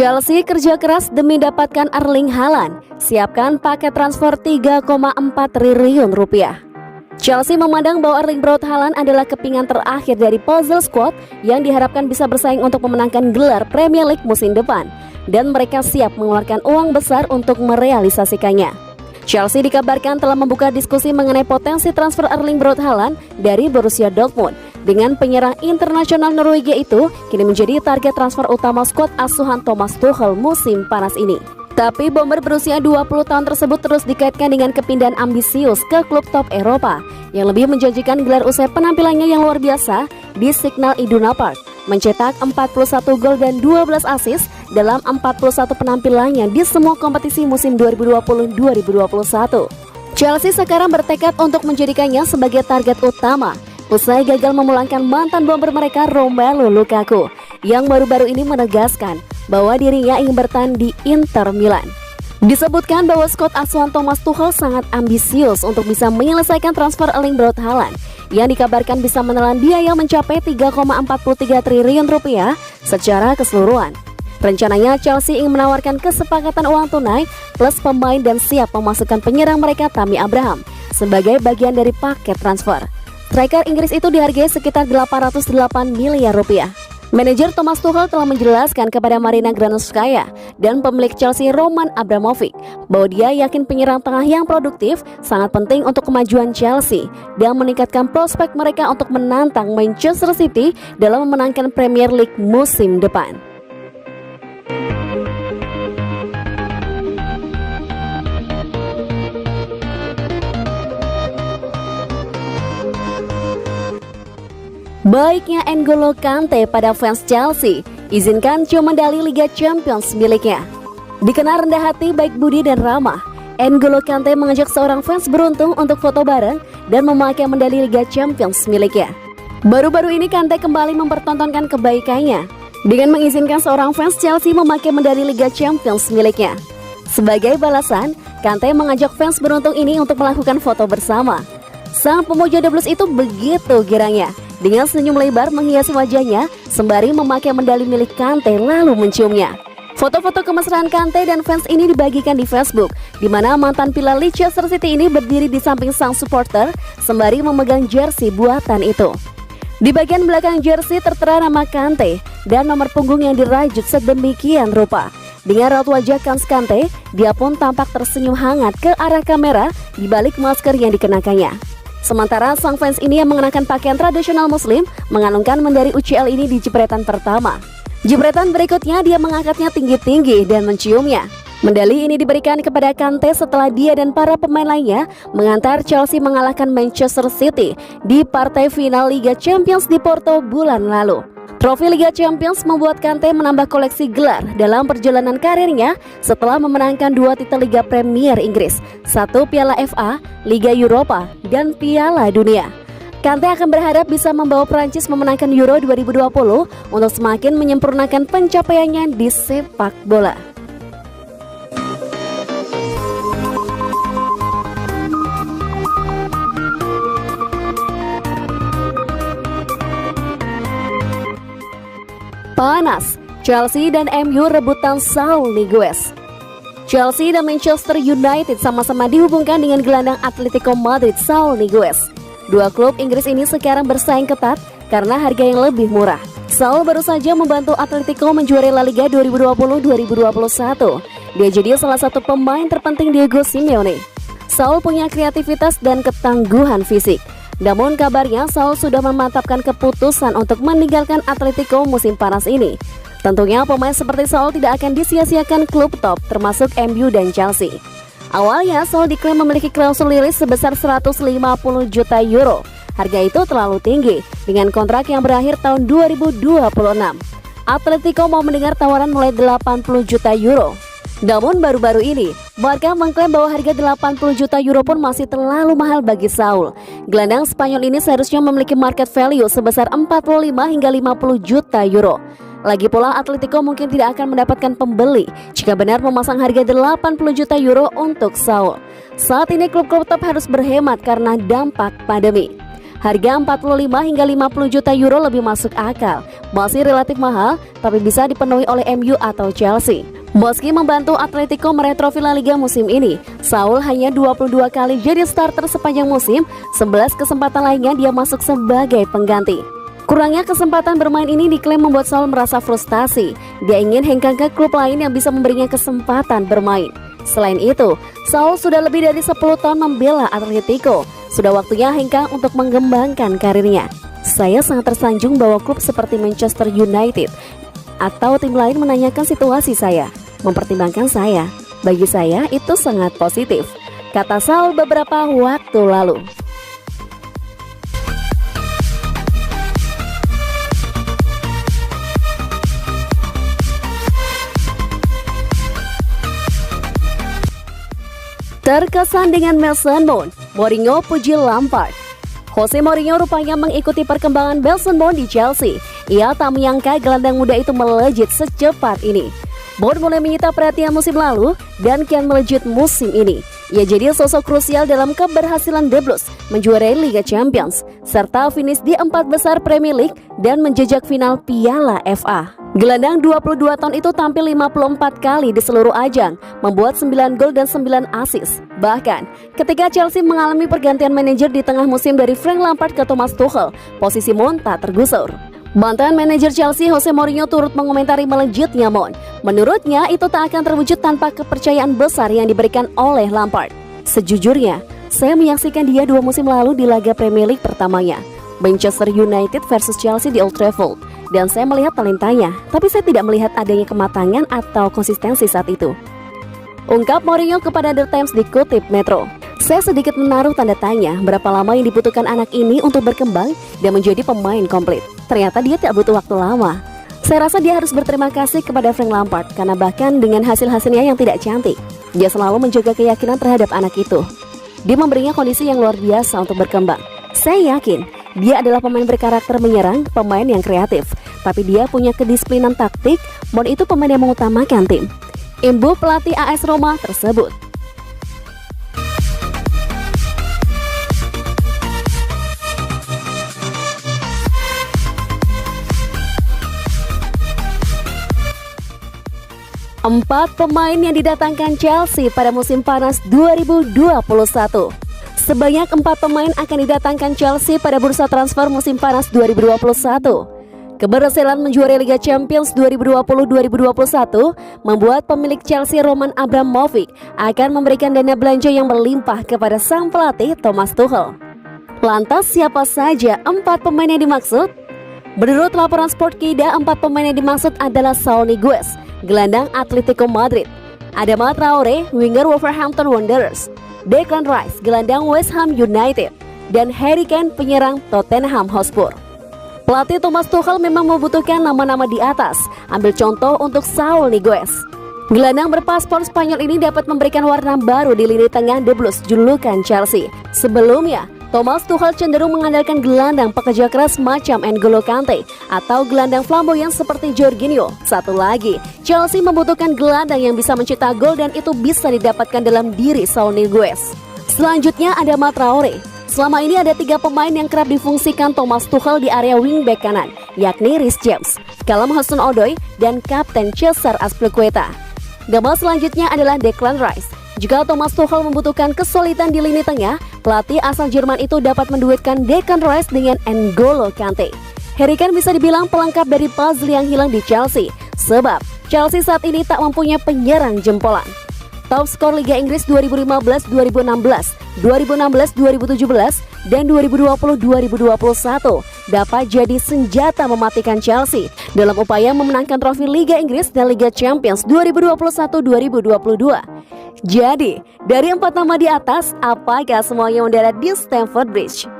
Chelsea kerja keras demi dapatkan Erling Haaland, siapkan paket transfer 3,4 triliun rupiah. Chelsea memandang bahwa Erling Braut Haaland adalah kepingan terakhir dari puzzle squad yang diharapkan bisa bersaing untuk memenangkan gelar Premier League musim depan, dan mereka siap mengeluarkan uang besar untuk merealisasikannya. Chelsea dikabarkan telah membuka diskusi mengenai potensi transfer Erling Braut Haaland dari Borussia Dortmund. Dengan penyerang internasional Norwegia itu kini menjadi target transfer utama skuad asuhan Thomas Tuchel musim panas ini. Tapi bomber berusia 20 tahun tersebut terus dikaitkan dengan kepindahan ambisius ke klub top Eropa yang lebih menjanjikan gelar usai penampilannya yang luar biasa di Signal Iduna Park, mencetak 41 gol dan 12 assist dalam 41 penampilannya di semua kompetisi musim 2020-2021. Chelsea sekarang bertekad untuk menjadikannya sebagai target utama usai gagal memulangkan mantan bomber mereka Romelu Lukaku yang baru-baru ini menegaskan bahwa dirinya ingin bertahan di Inter Milan. Disebutkan bahwa skuad asuhan Thomas Tuchel sangat ambisius untuk bisa menyelesaikan transfer Erling Braut Haaland yang dikabarkan bisa menelan biaya mencapai 3,43 triliun rupiah secara keseluruhan. Rencananya Chelsea ingin menawarkan kesepakatan uang tunai plus pemain dan siap memasukkan penyerang mereka Tammy Abraham sebagai bagian dari paket transfer. Striker Inggris itu dihargai sekitar 808 miliar rupiah. Manajer Thomas Tuchel telah menjelaskan kepada Marina Granovskaya dan pemilik Chelsea Roman Abramovich bahwa dia yakin penyerang tengah yang produktif sangat penting untuk kemajuan Chelsea dan meningkatkan prospek mereka untuk menantang Manchester City dalam memenangkan Premier League musim depan. Baiknya N'Golo Kante pada fans Chelsea, izinkan cium medali Liga Champions miliknya. Dikenal rendah hati, baik budi dan ramah, N'Golo Kante mengajak seorang fans beruntung untuk foto bareng dan memakai medali Liga Champions miliknya. Baru-baru ini Kante kembali mempertontonkan kebaikannya dengan mengizinkan seorang fans Chelsea memakai medali Liga Champions miliknya. Sebagai balasan, Kante mengajak fans beruntung ini untuk melakukan foto bersama. Sang pemuja The Blues itu begitu girangnya dengan senyum lebar menghiasi wajahnya sembari memakai medali milik Kante lalu menciumnya. Foto-foto kemesraan Kante dan fans ini dibagikan di Facebook, di mana mantan pilar Leicester City ini berdiri di samping sang supporter sembari memegang jersey buatan itu. Di bagian belakang jersey tertera nama Kante dan nomor punggung yang dirajut sedemikian rupa. Dengan raut wajah Kante, dia pun tampak tersenyum hangat ke arah kamera di balik masker yang dikenakannya. Sementara sang fans ini yang mengenakan pakaian tradisional muslim menganungkan medali UCL ini di jepretan pertama. Jepretan berikutnya dia mengangkatnya tinggi-tinggi dan menciumnya. Medali ini diberikan kepada Kante setelah dia dan para pemain lainnya mengantar Chelsea mengalahkan Manchester City di partai final Liga Champions di Porto bulan lalu. Trofi Liga Champions membuat Kante menambah koleksi gelar dalam perjalanan karirnya setelah memenangkan 2 titel Liga Premier Inggris, 1 Piala FA, Liga Eropa, dan Piala Dunia. Kante akan berharap bisa membawa Prancis memenangkan Euro 2020 untuk semakin menyempurnakan pencapaiannya di sepak bola. Panas, Chelsea dan MU rebutan Saul Niguez. Chelsea dan Manchester United sama-sama dihubungkan dengan gelandang Atletico Madrid Saul Niguez. Dua klub Inggris ini sekarang bersaing ketat karena harga yang lebih murah. Saul baru saja membantu Atletico menjuarai La Liga 2020-2021. Dia jadi salah satu pemain terpenting Diego Simeone. Saul punya kreativitas dan ketangguhan fisik. Namun kabarnya Saul sudah memantapkan keputusan untuk meninggalkan Atletico musim panas ini. Tentunya pemain seperti Saul tidak akan disia-siakan klub top termasuk MU dan Chelsea. Awalnya Saul diklaim memiliki klausul rilis sebesar 150 juta euro. Harga itu terlalu tinggi dengan kontrak yang berakhir tahun 2026. Atletico mau mendengar tawaran mulai 80 juta euro. Namun baru-baru ini, Barca mengklaim bahwa harga 80 juta euro pun masih terlalu mahal bagi Saul. Gelandang Spanyol ini seharusnya memiliki market value sebesar 45 hingga 50 juta euro. Lagi pula Atletico mungkin tidak akan mendapatkan pembeli jika benar memasang harga 80 juta euro untuk Saul. Saat ini klub-klub top harus berhemat karena dampak pandemi. Harga 45 hingga 50 juta euro lebih masuk akal. Masih relatif mahal, tapi bisa dipenuhi oleh MU atau Chelsea. Meski membantu Atletico meraih trofi La Liga musim ini, Saul hanya 22 kali jadi starter sepanjang musim, 11 kesempatan lainnya dia masuk sebagai pengganti. Kurangnya kesempatan bermain ini diklaim membuat Saul merasa frustasi. Dia ingin hengkang ke klub lain yang bisa memberinya kesempatan bermain. Selain itu, Saul sudah lebih dari 10 tahun membela Atletico. Sudah waktunya hengkang untuk mengembangkan karirnya. Saya sangat tersanjung bahwa klub seperti Manchester United atau tim lain menanyakan situasi saya, mempertimbangkan saya. Bagi saya itu sangat positif, kata Saul beberapa waktu lalu. Terkesan dengan Mason Mount, Mourinho puji Lampard. Jose Mourinho rupanya mengikuti perkembangan Mason Mount di Chelsea. Ia tak menyangka gelandang muda itu melejit secepat ini. Mount mulai menyita perhatian musim lalu dan kian melejit musim ini. Ia jadi sosok krusial dalam keberhasilan The Blues menjuarai Liga Champions, serta finish di 4 besar Premier League dan menjejak final Piala FA. Gelandang 22 tahun itu tampil 54 kali di seluruh ajang, membuat 9 gol dan 9 assist. Bahkan, ketika Chelsea mengalami pergantian manajer di tengah musim dari Frank Lampard ke Thomas Tuchel, posisi Mount tak tergusur. Mantan manajer Chelsea Jose Mourinho turut mengomentari melejitnya Mount. Menurutnya, itu tak akan terwujud tanpa kepercayaan besar yang diberikan oleh Lampard. Sejujurnya, saya menyaksikan dia 2 musim lalu di laga Premier League pertamanya, Manchester United versus Chelsea di Old Trafford. Dan saya melihat talentanya, tapi saya tidak melihat adanya kematangan atau konsistensi saat itu, ungkap Mourinho kepada The Times dikutip Metro. Saya sedikit menaruh tanda tanya berapa lama yang dibutuhkan anak ini untuk berkembang dan menjadi pemain komplit. Ternyata dia tidak butuh waktu lama. Saya rasa dia harus berterima kasih kepada Frank Lampard, karena bahkan dengan hasil-hasilnya yang tidak cantik, dia selalu menjaga keyakinan terhadap anak itu. Dia memberinya kondisi yang luar biasa untuk berkembang. Saya yakin dia adalah pemain berkarakter menyerang, pemain yang kreatif, tapi dia punya kedisiplinan taktik. Mount itu pemain yang mengutamakan tim. Imbu pelatih AS Roma tersebut. Empat pemain yang didatangkan Chelsea pada musim panas 2021. Sebanyak 4 pemain akan didatangkan Chelsea pada bursa transfer musim panas 2021. Keberhasilan menjuarai Liga Champions 2020-2021 membuat pemilik Chelsea Roman Abramovich akan memberikan dana belanja yang berlimpah kepada sang pelatih Thomas Tuchel. Lantas siapa saja 4 pemain yang dimaksud? Menurut laporan Sportkida, 4 pemain yang dimaksud adalah Saul Niguez, gelandang Atletico Madrid, Adama Traore, winger Wolverhampton Wanderers, Declan Rice, gelandang West Ham United, dan Harry Kane, penyerang Tottenham Hotspur. Pelatih Thomas Tuchel memang membutuhkan nama-nama di atas. Ambil contoh untuk Saul Niguez. Gelandang berpaspor Spanyol ini dapat memberikan warna baru di lini tengah The Blues julukan Chelsea. Sebelumnya, Thomas Tuchel cenderung mengandalkan gelandang pekerja keras macam N'Golo Kante atau gelandang flamboyan seperti Jorginho. Satu lagi, Chelsea membutuhkan gelandang yang bisa mencetak gol, dan itu bisa didapatkan dalam diri Saul Niguez. Selanjutnya ada Adama Traore. Selama ini ada 3 pemain yang kerap difungsikan Thomas Tuchel di area wingback kanan, yakni Reece James, Callum Hudson-Odoi, dan Kapten Cesar Azpilicueta. Nama selanjutnya adalah Declan Rice. Jika Thomas Tuchel membutuhkan kesulitan di lini tengah, pelatih asal Jerman itu dapat menduetkan Declan Rice dengan N'Golo Kante. Harry Kane bisa dibilang pelengkap dari puzzle yang hilang di Chelsea, sebab Chelsea saat ini tak mempunyai penyerang jempolan. Top skor Liga Inggris 2015-2016, 2016-2017, dan 2020-2021 dapat jadi senjata mematikan Chelsea dalam upaya memenangkan trofi Liga Inggris dan Liga Champions 2021-2022. Jadi, dari 4 nama di atas, apakah semuanya mendarat di Stamford Bridge?